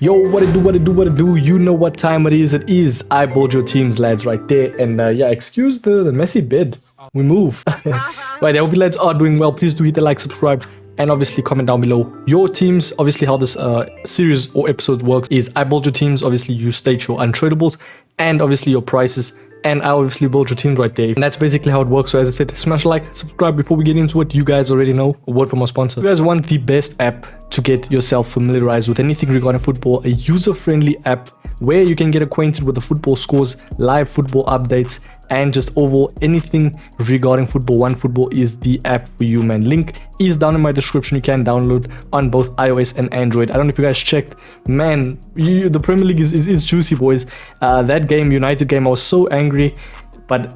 Yo, what it do, you know what time it is I build your teams, lads, right there. And yeah, excuse the messy bed, we move. Right, I hope you lads are doing well. Please do hit the like, subscribe, and obviously comment down below your teams. Obviously how this series or episode works is I build your teams, obviously you state your untradables and obviously your prices, and I obviously build your team right there. And that's basically how it works. So as I said, smash a like, subscribe. Before we get into it, you guys already know, a word from our sponsor. If you guys want the best app to get yourself familiarized with anything regarding football, a user-friendly app where you can get acquainted with the football scores, live football updates, and just overall anything regarding football, OneFootball is the app for you, man. Link is down in my description. You can download on both iOS and Android. I don't know if you guys checked, man, the Premier League is juicy, boys. That game, United game, I was so angry, but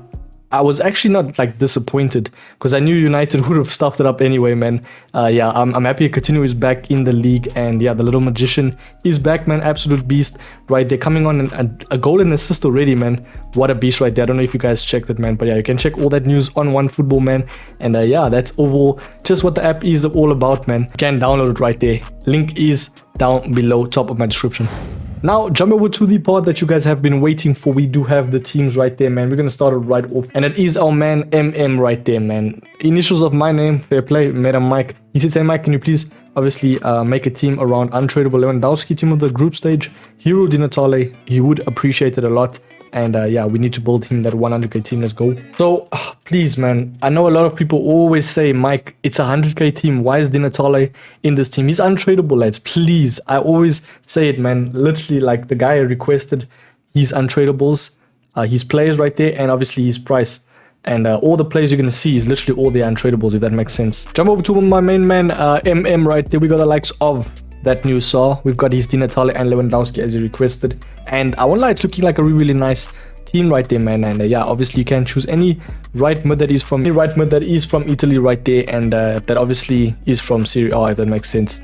I was actually not like disappointed because I knew United would have stuffed it up anyway, man. Yeah, I'm happy Coutinho is back in the league, and yeah, the little magician is back, man. Absolute beast, right? They're coming on a goal and assist already, man. What a beast right there. I don't know if you guys checked it, man, but yeah, you can check all that news on OneFootball, man. And yeah, that's overall just what the app is all about, man. You can download it right there. Link is down below, top of my description. Now, jump over to the part that you guys have been waiting for. We do have the teams right there, man. We're going to start it right off. And it is our man, ManM right there, man. Initials of my name, fair play, MetaMike. He says, hey, Mike, can you please obviously make a team around untradeable Lewandowski, team of the group stage, Hero Di Natale. He would appreciate it a lot. And yeah, we need to build him that 100k team. Let's go. So please, man, I know a lot of people always say, Mike, it's a 100k team. Why is Di Natale in this team? He's untradeable, lads. Please. I always say it, man. Literally, like the guy requested his untradables, his players right there, and obviously his price. And all the players you're going to see is literally all the untradables, if that makes sense. Jump over to my main man, ManM right there. We got the likes of that news saw. We've got his Di Natale and Lewandowski as he requested, and I won't lie, it's looking like a really nice team right there, man. And yeah, obviously you can choose any right mid that is from Italy right there, and that obviously is from Serie A, if that makes sense.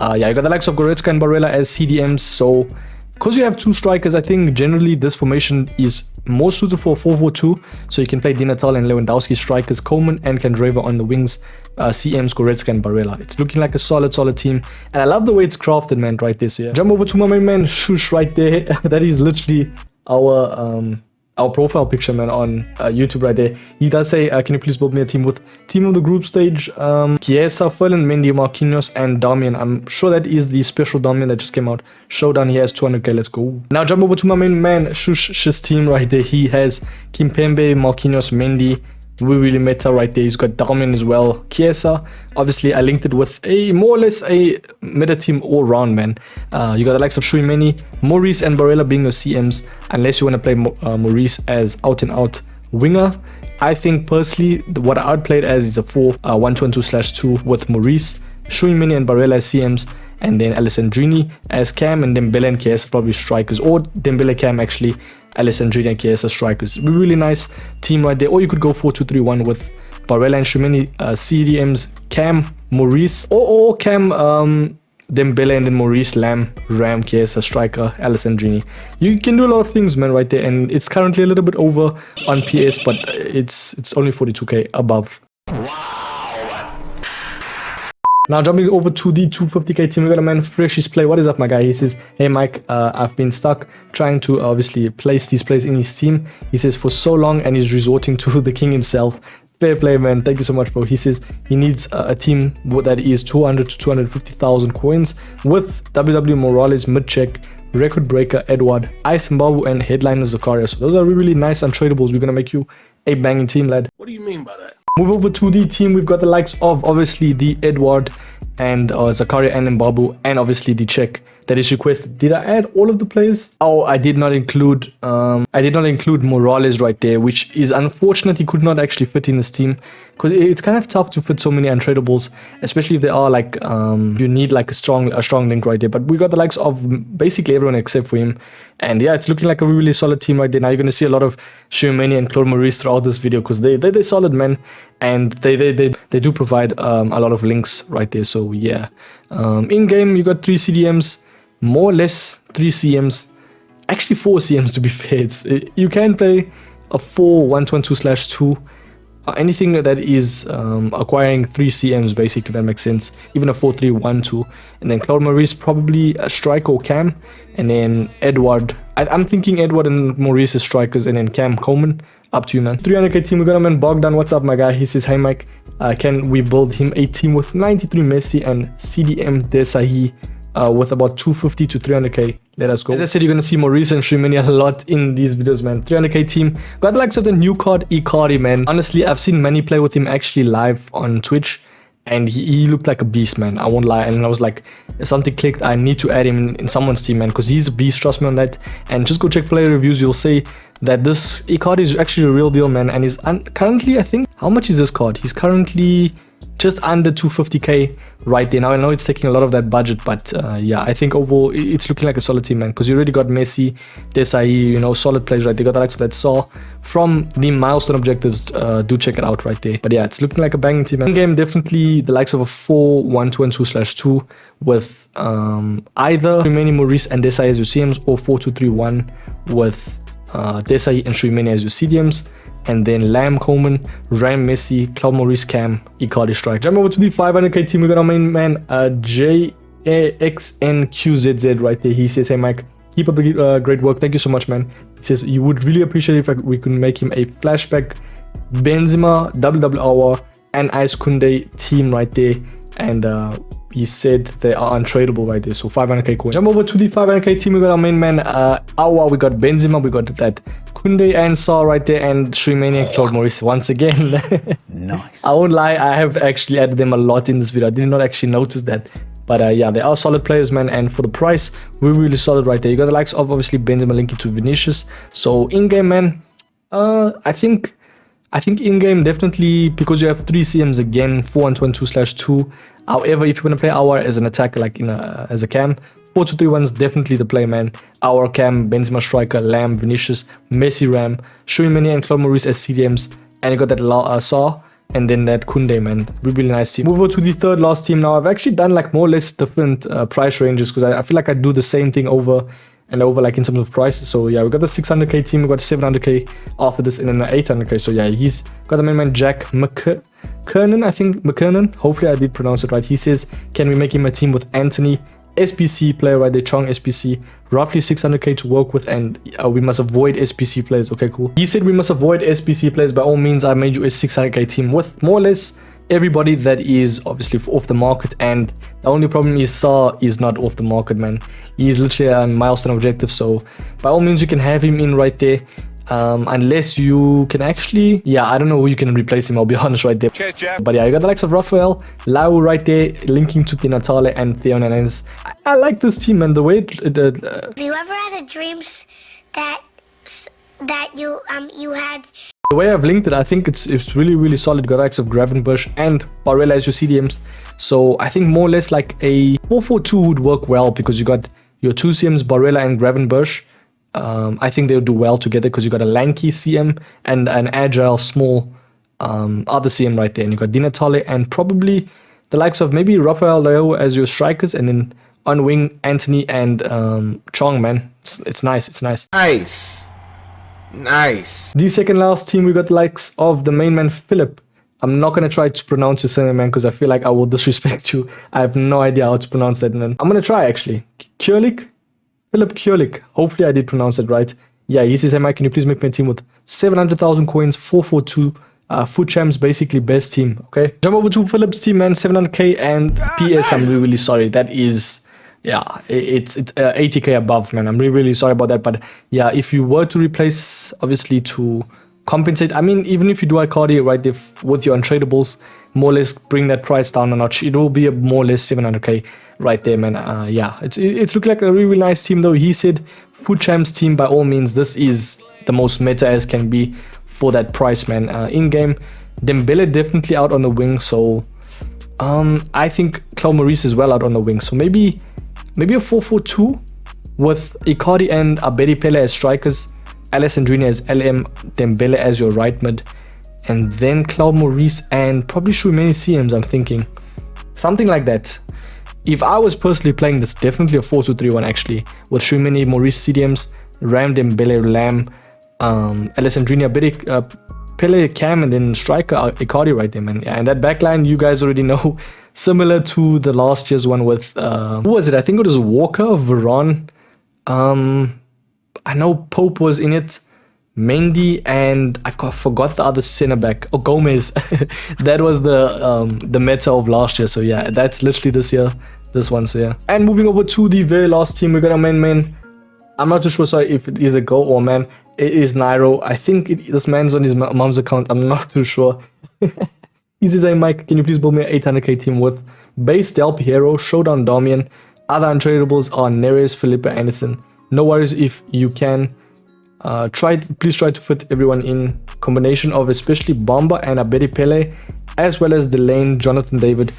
Yeah, you got the likes of Goretzka and Barella as CDMs. So because you have two strikers, I think generally this formation is more suited for 4-4-2. So you can play Di Natale and Lewandowski strikers, Coleman and Candreva on the wings, CMs, Goretzka and Barella. It's looking like a solid team. And I love the way it's crafted, man, right there. So yeah, jump over to my main man, Shush right there. That is literally our profile picture, man, on YouTube right there. He does say, can you please build me a team with team of the group stage, Chiesa, Ferland, Mendy, Marquinhos, and Damian. I'm sure that is the special Damian that just came out. Showdown, he has 200k, let's go. Now jump over to my main man, Shush's team right there. He has Kimpembe, Marquinhos, Mendy, really meta right there. He's got Damian as well, Chiesa. Obviously, I linked it with a more or less a meta team all round, man. You got the likes of Shuimeni, Maurice, and Barella being your CMs, unless you want to play Maurice as out and out winger. I think personally, what I would play it as is a 4-1-2-2/2 with Maurice, Shuimeni and Barella as CMs, and then Alessandrini as Cam, and Dembele and Chiesa probably strikers, or Dembele Cam actually, Alessandrini and Chiesa strikers. Really nice team right there. Or you could go 4-2-3-1 with Barella and Shuimeni, CDMs, Cam, Maurice, or Cam, Dembele, and then Maurice, Ram, Chiesa, striker, Alessandrini. You can do a lot of things, man, right there. And it's currently a little bit over on PS, but it's only 42k above. Now jumping over to the 250k team, we got a man, Freshest play. What is up, my guy? He says, hey Mike, I've been stuck trying to obviously place these players in his team. He says for so long, and he's resorting to the king himself. Fair play, man. Thank you so much, bro. He says he needs a team that is 200 to 250,000 coins with WW Morales, mid-check, record breaker Edward, Ice Mbabu, and headliner Zakaria. So those are really nice untradables. We're gonna make you a banging team, lad. What do you mean by that? Move over to the team. We've got the likes of obviously the Edward and Zakaria and Mbabu, and obviously the check that is requested. Did I add all of the players? Oh, I did not include Morales right there, which is unfortunate. He could not actually fit in this team because it's kind of tough to fit so many untradables, especially if they are like you need like a strong link right there. But we got the likes of basically everyone except for him, and yeah, it's looking like a really solid team right there. Now you're going to see a lot of Shuimeni and Claude Maurice throughout this video because they're solid, man, and they do provide a lot of links right there. So yeah, in game you got 3 CDMs, more or less 3 CMs, actually 4 CMs to be fair. You can play a 4-1-2-2/2 anything that is acquiring 3 CMs basically, that makes sense. Even a 4-3-1-2, and then Claude Maurice probably a striker or Cam, and then Edward. I'm thinking Edward and Maurice as strikers, and then Cam Coleman. Up to you, man. 300k team, we got a man Bogdan. What's up, my guy? He says, hey Mike, can we build him a team with 93 Messi and CDM Desailly with about 250 to 300k? Let us go. As I said, you're gonna see Maurice and Shrimini a lot in these videos, man. 300k team. Got the likes of the new card Icardi, man. Honestly, I've seen many play with him actually live on Twitch, and he looked like a beast, man. I won't lie. And I was like, something clicked. I need to add him in someone's team, man, because he's a beast. Trust me on that. And just go check player reviews. You'll see that this Icardi is actually a real deal, man. And he's currently, I think, how much is this card? He's currently just under 250k right there. Now I know it's taking a lot of that budget, but yeah, I think overall it's looking like a solid team, man, because you already got Messi, Desailly, you know, solid players right. They got the likes of that Saw from the milestone objectives. Do check it out right there. But yeah, it's looking like a banging team, man. In game, definitely the likes of a 4-1-2-2/2 with either Shrimini, Maurice and Desailly as your CMs, or 4-2-3-1 with Desailly and Shrimini as your CDMs, and then Lamb, Coleman, Ram, Messi, Claude Maurice, Cam, Icardi strike. Jump over to the 500k team. We got our main man JXNQZZ right there. He says, hey Mike, keep up the great work. Thank you so much, man. He says you would really appreciate it if we could make him a flashback Benzema, double hour, and Ice Kunde team right there. And he said they are untradeable right there. So 500k coin. Jump over to the 500k team. We got our main man Awa. We got Benzema. We got that Kunde and Saw right there, and Shrimini and Claude Maurice once again. Nice. I won't lie, I have actually added them a lot in this video. I did not actually notice that. But yeah, they are solid players, man. And for the price, we're really solid right there. You got the likes of obviously Benzema linking to Vinicius. So in-game, man, I think in-game definitely, because you have 3 CMs again, 4-1-2/2. However, if you're going to play Our as an attacker, like as a Cam, 4-2-3-1 is definitely the play, man. Our Cam, Benzema striker, Lamb, Vinicius, Messi, Ram, Shrimini and Claude Maurice as CDMs, and you got that Saw, and then that Kunde, man. Really nice team. Move over to the third last team now. I've actually done like more or less different price ranges, because I feel like I do the same thing over and over, like in terms of prices. So yeah, we got the 600k team, we got 700k after this, and then the 800k. So yeah, he's got the main man Jack McKernan, I think McKernan. Hopefully I did pronounce it right. He says, can we make him a team with Anthony, SPC player right there, Chong SPC, roughly 600k to work with, and we must avoid SPC players. Okay, cool. He said we must avoid SPC players. By all means, I made you a 600k team with more or less everybody that is obviously off the market, and the only problem is Saw is not off the market, man. He's literally a milestone objective, so by all means you can have him in right there. Unless you can actually, yeah, I don't know who you can replace him, I'll be honest right there. Cheers, Jeff. But yeah, you got the likes of Rafael, Lau right there, linking to Natale and Theo Hernandez. I like this team, man. The way Have you ever had a dreams that you had? The way I've linked it, I think it's really solid. Got the likes of Gravenbush and Barella as your CDMs. So I think more or less like a 4-4-2 would work well, because you got your 2 CMs, Barella and Gravenbush. I think they'll do well together, because you got a lanky CM and an agile small other CM right there, and you got Di Natale and probably the likes of maybe Rafael Leo as your strikers, and then on wing Anthony and Chong, man. It's nice. Nice. The second last team, we got the likes of the main man Philip. I'm not gonna try to pronounce your surname, man, because I feel like I will disrespect you. I have no idea how to pronounce that, man. I'm gonna try actually. Kjörlik? Philip Kjörlik. Hopefully I did pronounce it right. Yeah, he says, hey Mike, can you please make me a team with 700,000 coins, 4-4-2, foot champs, basically best team. Okay, jump over to Philip's team, man. 700k, and PS, I'm really sorry. That is, yeah, it's 80k above, man. I'm really sorry about that. But yeah, if you were to replace, obviously to compensate, I mean, even if you do Icardi right there with your untradables, more or less bring that price down a notch, it will be a more or less 700k right there, man. Yeah, it's looking like a really nice team though. He said foot champs team, by all means, this is the most meta as can be for that price, man. In game, Dembele definitely out on the wing, so I think Claude Maurice is well out on the wing, so maybe a 4-4-2 with Icardi and Abedi Pele as strikers, Alessandrini as LM, Dembele as your right mid, and then Claude Maurice and probably Shrimini CMs, I'm thinking. Something like that. If I was personally playing this, definitely a 4-2-3-1 actually, with Shrimini, Maurice CDMs, Ram, Dembele, Lamb, Alessandrini, Abedi Pele, Cam, and then striker Icardi right there, man. Yeah, and that backline, you guys already know, similar to the last year's one with who was it? I think it was Walker, Varane. I know Pope was in it, Mendy, and forgot the other center back. Oh, Gomez. That was the meta of last year. So yeah, that's literally this year. This one. So yeah. And moving over to the very last team, we got a ManM. I'm not too sure, sorry, if it is a go or man. It is Nairo. I think this man's on his mom's account. I'm not too sure. Easy say, Mike, can you please build me an 800k team with base Del Piero, Showdown Damian. Other untradables are Neres, Felipe, Anderson. No worries if you can. Please try to fit everyone in. Combination of especially Bomba and Abedi Pele, as well as the lane Jonathan David.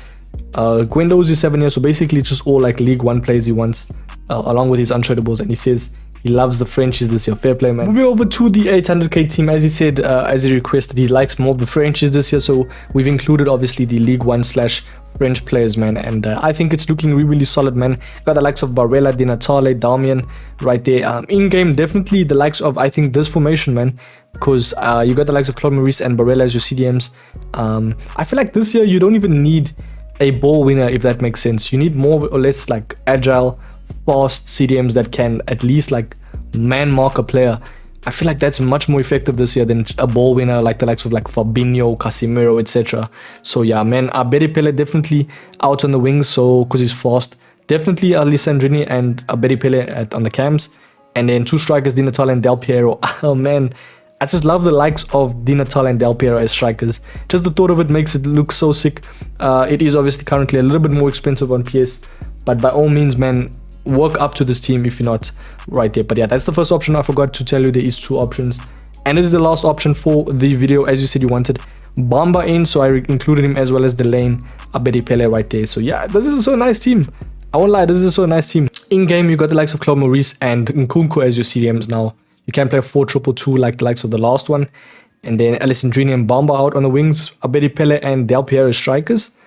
Guendo's is 7 years, so basically just all like League 1 players he wants, along with his untradables, and he says he loves the Frenchies this year. Fair play, man. Moving over to the 800k team, as he said, as he requested, he likes more of the Frenchies this year, so we've included obviously the League 1 / French players, man, and I think it's looking really, really solid, man. Got the likes of Barella, Di Natale, Damian right there. In game, definitely the likes of, I think, this formation, man, because you got the likes of Claude Maurice and Barella as your CDMs. I feel like this year you don't even need a ball winner, if that makes sense. You need more or less like agile, fast CDMs that can at least like man mark a player. I feel like that's much more effective this year than a ball winner like the likes of like Fabinho, Casemiro, etc. So yeah, man, Abedi Pele definitely out on the wings, so because he's fast. Definitely Alessandrini and Abedi Pele on the cams, and then 2 strikers, Di Natale and Del Piero. Oh man, I just love the likes of Di Natale and Del Piero as strikers. Just the thought of it makes it look so sick. It is obviously currently a little bit more expensive on PS, but by all means, man, work up to this team if you're not right there. But yeah, that's the first option. I forgot to tell you there is 2 options, and this is the last option for the video. As you said, you wanted Bamba in, so I included him, as well as the lane Abedi Pele right there. So yeah, this is so nice team. I won't lie, this is so nice team. In game, you got the likes of Claude Maurice and Nkunku as your CDMs now. You can play 4-2-2 like the likes of the last one, and then Alessandrini and Bamba out on the wings, Abedi Pele and Del Piero as strikers,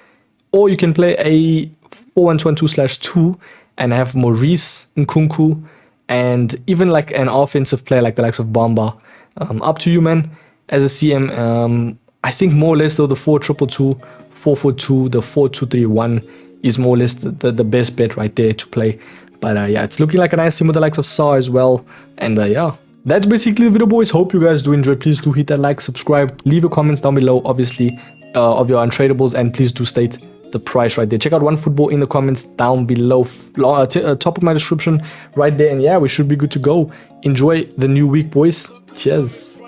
or you can play a 4-1-2/2 and have Maurice, Nkunku, and even like an offensive player like the likes of Bamba. Up to you, man. As a CM, I think more or less though the 4-2-2, 4-4-2, the 4-2-3-1 is more or less the best bet right there to play. But yeah, it's looking like a nice team with the likes of Sa as well. And yeah, that's basically the video, boys. Hope you guys do enjoy. Please do hit that like, subscribe, leave your comments down below, obviously, of your untradables, and please do state the price right there. Check out OneFootball in the comments down below, top of my description right there. And yeah, we should be good to go. Enjoy the new week, boys. Cheers.